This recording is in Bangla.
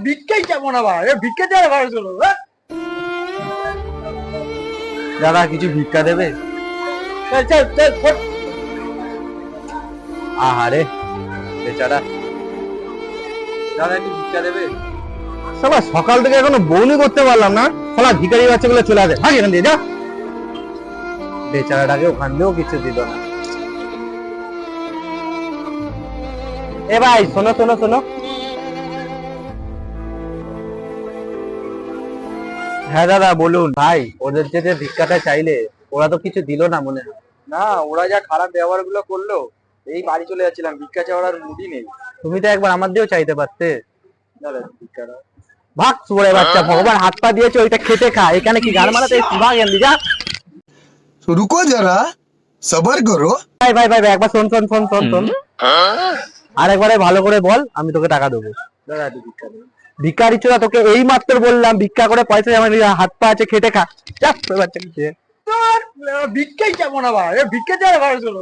ভিক্ষাই কেমন আবার ভিক্ষা দেওয়ার ভাড়া চলো। দাদা কিছু ভিক্ষা দেবে? আহারে বেচারা, দাদা একটু ভিক্ষা দেবে? সবাই সকাল থেকে এখনো বউনি করতে পারলাম না, শালা ভিখারি বাচ্চাগুলো চলে আসে, ভাগ এখান দিয়ে যা। বেচারাটাকে ওখান দিয়েও কিছু দিল না। এ ভাই শোনো শোনো শোনো। হ্যাঁ দাদা বলুন। ভাই ওদের যে ভিক্ষাটা চাইলে ওরা তো কিছু দিল না মনে হয়। না, ওরা যা খারাপ ব্যবহার গুলো করলো, এই বাড়ি চলে যাচ্ছিলাম, ভিক্ষা চাওয়ার আর মুডই নেই। তুমি তো একবার আমার দিয়েও চাইতে পারতে। দাদা ভিক্ষাটা ভাগ সুরে বাচ্চা, ভগবান হাত পা দিয়েছে ওইটা খেতে খা, এখানে কি গান মারাতে ভাগ এখান দিয়ে যা। रुको जरा सबर करो। ভাই ভাই ভাই ভাই, একবার শোন শোন শোন শোন শোন, আর একবারে ভালো করে বল, আমি তোকে টাকা দেবো। দাদা একটু ভিক্ষা দেবে। ভিক্ষারি চোরা, তোকে এই মাত্র বললাম ভিক্ষা করে পয়সা আমার হাত পা আছে, খেটে খা। চাপ বাচ্চা কিছু। ভিক্ষাই কেমন আবার ভিক্ষা দেওয়ার ভাড়া চলো।